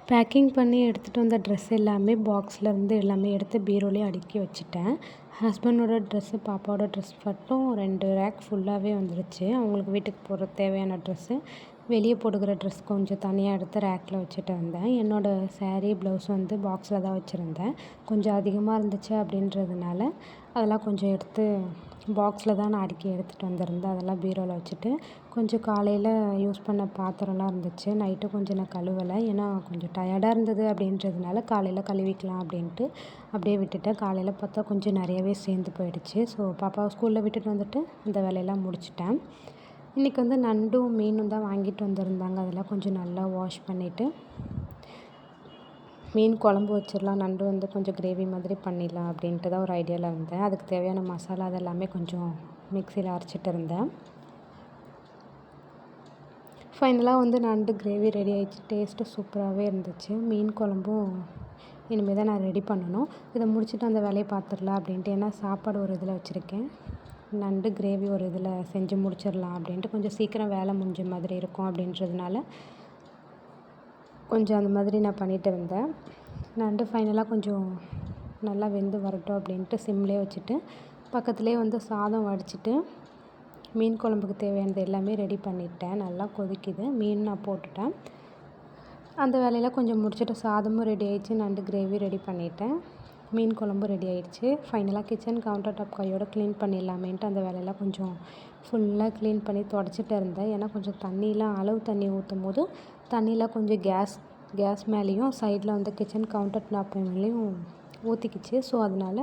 Packing பண்ணி எடுத்துகிட்டு வந்த ட்ரெஸ் எல்லாமே பாக்ஸ்லேருந்து எல்லாமே எடுத்து பீரோலேயே அடுக்கி வச்சுட்டேன். ஹஸ்பண்டோட ட்ரெஸ்ஸு, பாப்பாவோட ட்ரெஸ் மட்டும் 2 ரேக் ஃபுல்லாகவே வந்துருச்சு. அவங்களுக்கு வீட்டுக்கு போடுற தேவையான ட்ரெஸ்ஸு, வெளியே போட்டுக்கிற ட்ரெஸ் கொஞ்சம் தனியாக எடுத்து ரேக்கில் வச்சுட்டு வந்தேன். என்னோடய ஸாரீ, ப்ளவுஸ் வந்து பாக்ஸில் தான் வச்சுருந்தேன். கொஞ்சம் அதிகமாக இருந்துச்சு அப்படின்றதுனால அதெல்லாம் கொஞ்சம் எடுத்து பாக்ஸில் தான் நான் அடுக்கி எடுத்துகிட்டு வந்திருந்தேன். அதெல்லாம் பீரோவில் வச்சுட்டு கொஞ்சம் காலையில் யூஸ் பண்ண பாத்திரம்லாம் இருந்துச்சு. நைட்டு கொஞ்சம் நான் கழுவலை. ஏன்னா கொஞ்சம் டயர்டாக இருந்தது அப்படின்றதுனால காலையில் கழுவிக்கலாம் அப்படின்ட்டு அப்படியே விட்டுட்டேன். காலையில் பார்த்தா கொஞ்சம் நிறையவே சேர்ந்து போயிடுச்சு. ஸோ பாப்பாவை ஸ்கூலில் விட்டுட்டு வந்துட்டு அந்த வேலையெல்லாம் முடிச்சிட்டேன். இன்றைக்கி வந்து நண்டும் மீனும் தான் வாங்கிட்டு வந்திருந்தாங்க. அதெல்லாம் கொஞ்சம் நல்லா வாஷ் பண்ணிவிட்டு மீன் குழம்பு வச்சிடலாம், நண்டு வந்து கொஞ்சம் கிரேவி மாதிரி பண்ணிடலாம் அப்படின்ட்டு தான் ஒரு ஐடியாவில் இருந்தேன். அதுக்கு தேவையான மசாலா அதெல்லாமே கொஞ்சம் மிக்சியில் அரைச்சிட்டு இருந்தேன். ஃபைனலாக வந்து நண்டு கிரேவி ரெடி ஆகிடுச்சு. டேஸ்ட்டு சூப்பராகவே இருந்துச்சு. மீன் குழம்பும் இனிமேல் தான் நான் ரெடி பண்ணணும். இதை முடிச்சுட்டு அந்த வேலையை பார்த்துடலாம் அப்படின்ட்டு. ஏன்னா சாப்பாடு ஒரு இதில் வச்சுருக்கேன், நண்டு கிரேவி ஒரு இதில் செஞ்சு முடிச்சிடலாம் அப்படின்ட்டு. கொஞ்சம் சீக்கிரம் வேலை முடிஞ்ச மாதிரி இருக்கும் அப்படின்றதுனால கொஞ்சம் அந்த மாதிரி நான் பண்ணிகிட்டு இருந்தேன். நண்டு ஃபைனலாக கொஞ்சம் நல்லா வெந்து வரட்டும் அப்படின்ட்டு சிம்லேயே வச்சுட்டு பக்கத்துலேயே வந்து சாதம் வடிச்சிட்டு மீன் குழம்புக்கு தேவையானது எல்லாமே ரெடி பண்ணிட்டேன். நல்லா கொதிக்குது. மீன் நான் போட்டுட்டேன். அந்த வேலையெல்லாம் கொஞ்சம் முடிச்சுட்டு சாதமும் ரெடி ஆகிடுச்சு, நண்டு கிரேவி ரெடி பண்ணிட்டேன், மீன் குழம்பும் ரெடி ஆகிடுச்சு. ஃபைனலாக கிச்சன் கவுண்டர் டாப் கையோடு க்ளீன் பண்ணிடலாமேன்ட்டு அந்த வேலையெல்லாம் கொஞ்சம் ஃபுல்லாக க்ளீன் பண்ணி தொடச்சிட்டு இருந்தேன். ஏன்னா கொஞ்சம் தண்ணியெலாம் அளவு தண்ணி ஊற்றும் போது தண்ணியெலாம் கொஞ்சம் கேஸ் மேலேயும் சைடில் வந்து கிச்சன் கவுண்டர் டாப் மேலேயும் ஊற்றிக்கிச்சு. ஸோ அதனால்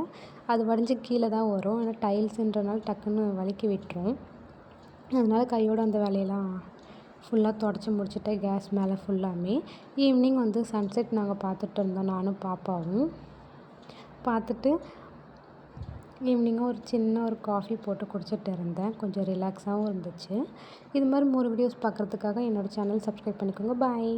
அது வடிஞ்சு கீழே தான் வரும். ஏன்னா டைல்ஸுன்றனால டக்குன்னு வழுக்கி விட்டுரும். அதனால் கையோடு அந்த வேலையெல்லாம் ஃபுல்லாக தொடச்சி முடிச்சுட்டேன். கேஸ் மேலே ஃபுல்லாமே. ஈவினிங் வந்து சன்செட் நாங்கள் பார்த்துட்டு இருந்தோம், நானும் பாப்பாவும். பார்த்துட்டு ஈவினிங்காக ஒரு சின்ன ஒரு காஃபி போட்டு குடிச்சிட்டு இருந்தேன். கொஞ்சம் ரிலாக்ஸாகவும் இருந்துச்சு. இது மாதிரி 3 வீடியோஸ் பார்க்குறதுக்காக என்னோடய சேனல் சப்ஸ்கிரைப் பண்ணிக்கோங்க. பாய்.